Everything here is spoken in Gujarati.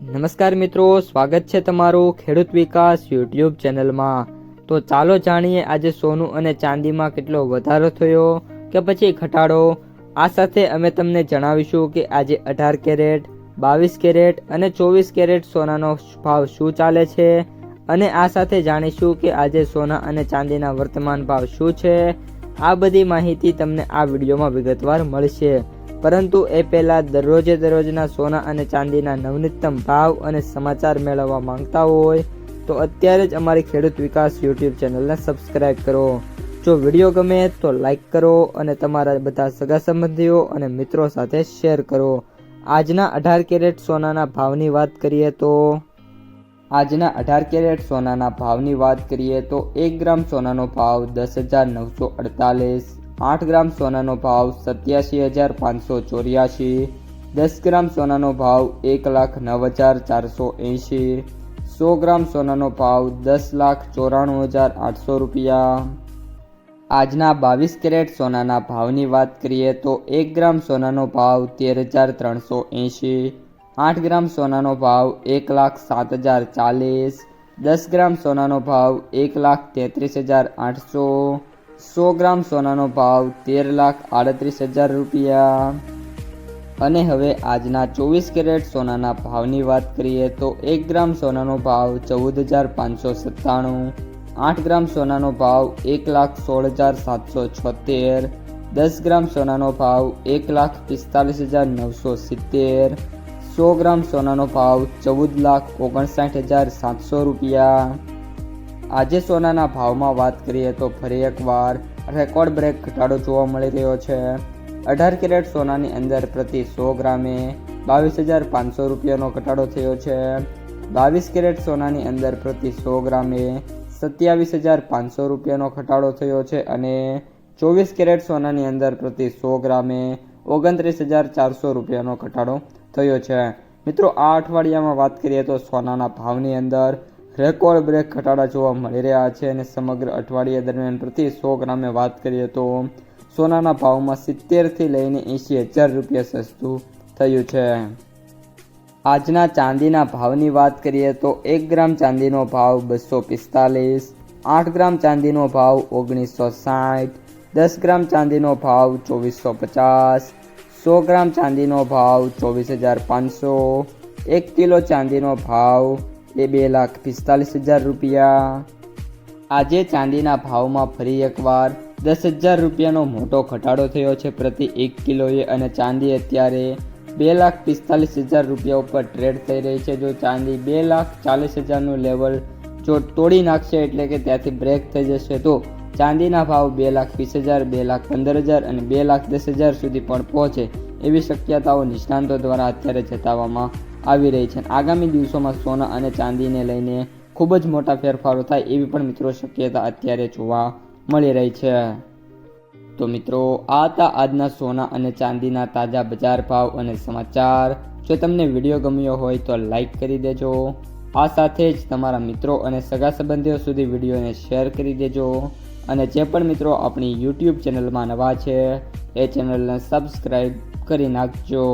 નમસ્કાર મિત્રો, સ્વાગત છે તમારું ખેડૂત વિકાસ યુટ્યુબ ચેનલમાં। તો ચાલો જાણીએ આજે સોનું અને ચાંદીમાં કેટલો વધારો થયો કે પછી ઘટાડો। આ સાથે અમે તમને જણાવીશું કે આજે 18 કેરેટ, 22 કેરેટ અને 24 કેરેટ સોનાનો ભાવ શું ચાલે છે અને આ સાથે જાણીશું કે આજે સોના અને ચાંદીના વર્તમાન ભાવ શું છે। આ બધી માહિતી તમને આ વિડીયોમાં વિગતવાર મળશે, પરંતુ એ પહેલાં દરરોજના સોના અને ચાંદીના નવનીતમ ભાવ અને સમાચાર મેળવવા માંગતા હોય તો અત્યારે જ અમારી ખેડૂત વિકાસ યુટ્યુબ ચેનલને સબસ્ક્રાઈબ કરો। જો વિડીયો ગમે તો લાઈક કરો અને તમારા બધા સગા સંબંધીઓ અને મિત્રો સાથે શેર કરો। આજના 18 કેરેટ સોનાના ભાવની વાત કરીએ તો આજના 18 કેરેટ સોનાના ભાવની વાત કરીએ તો 1 ગ્રામ સોનાનો ભાવ 10,948, 8 ગ્રામ સોનાનો ભાવ 87,584, 10 ગ્રામ સોનાનો ભાવ 1,09,480, 100 ગ્રામ સોનાનો ભાવ 10,94,800 રૂપિયા। આજના 22 કેરેટ સોનાના ભાવની વાત કરીએ તો 1 ગ્રામ સોનાનો ભાવ 13,380, 8 ગ્રામ સોનાનો ભાવ 1,07,040, 10 ગ્રામ સોનાનો ભાવ 1,33,800, 100 ગ્રામ સોનાનો ભાવ 13,38,000 રૂપિયા। અને હવે આજના 24 કેરેટ સોનાના ભાવની વાત કરીએ તો 1 ગ્રામ સોનાનો ભાવ 14,597, 8 ગ્રામ સોનાનો ભાવ 1,16,776, 10 ગ્રામ સોનાનો ભાવ 1,45,970, 100 ગ્રામ સોનાનો ભાવ 14,59,700 રૂપિયા। આજે સોનાના ભાવમાં વાત કરીએ તો ફરી એકવાર રેકોર્ડ બ્રેક ઘટાડો જોવા મળી રહ્યો છે। 18 કેરેટ સોનાની અંદર પ્રતિ 100 ગ્રામે 22,500 રૂપિયાનો ઘટાડો થયો છે। 22 કેરેટ સોનાની અંદર પ્રતિ 100 ગ્રામે 27,500 રૂપિયાનો ઘટાડો થયો છે અને 24 કેરેટ સોનાની અંદર પ્રતિ 100 ગ્રામે 29,400 રૂપિયાનો ઘટાડો થયો છે। મિત્રો, આ અઠવાડિયામાં વાત કરીએ તો સોનાના ભાવની અંદર રેકોર્ડ બ્રેક ઘટાડા જોવા મળી રહ્યા છે અને સમગ્ર અઠવાડિયા દરમિયાન પ્રતિ 100 ગ્રામે વાત કરીએ તો સોનાના ભાવમાં 70થી લઈને 80,000 રૂપિયા સસ્તું થયું છે। આજના ચાંદીના ભાવની વાત કરીએ તો 1 ગ્રામ ચાંદીનો ભાવ 245, 8 ગ્રામ ચાંદીનો ભાવ 1960, 10 ગ્રામ ચાંદીનો ભાવ 2450, 100 ગ્રામ ચાંદીનો ભાવ 24,500, 1 કિલો ચાંદીનો ભાવ 2,45,000 રૂપિયા। આજે ચાંદીના ભાવમાં ફરી એકવાર 10,000 રૂપિયાનો મોટો ઘટાડો થયો છે પ્રતિ 1 કિલોએ અને ચાંદી અત્યારે 2,45,000 રૂપિયા ઉપર ટ્રેડ થઈ રહી છે। જો ચાંદી 2,40,000નું લેવલ જો તોડી નાખશે એટલે કે ત્યાંથી બ્રેક થઈ જશે તો ચાંદીના ભાવ 2,20,000, 2,15,000 અને 2,10,000 સુધી પણ પહોંચે એવી શક્યતાઓ નિષ્ણાંતો દ્વારા અત્યારે જતાવવામાં આવી રહી છે। આગામી દિવસોમાં સોના અને ચાંદીને લઈને ખૂબ જ મોટા ફેરફારો થાય એવી પણ મિત્રો શક્યતા અત્યારે જોવા મળી રહી છે। તો મિત્રો, આ હતા આજના સોના અને ચાંદીના તાજા બજાર ભાવ અને સમાચાર। જો તમને વિડીયો ગમ્યો હોય તો લાઈક કરી દેજો। આ સાથે જ તમારા મિત્રો અને સગા સંબંધીઓ સુધી વિડીયોને શેર કરી દેજો અને જે પણ મિત્રો આપણી યુટ્યુબ ચેનલમાં નવા છે એ ચેનલને સબસ્ક્રાઈબ કરી નાખજો।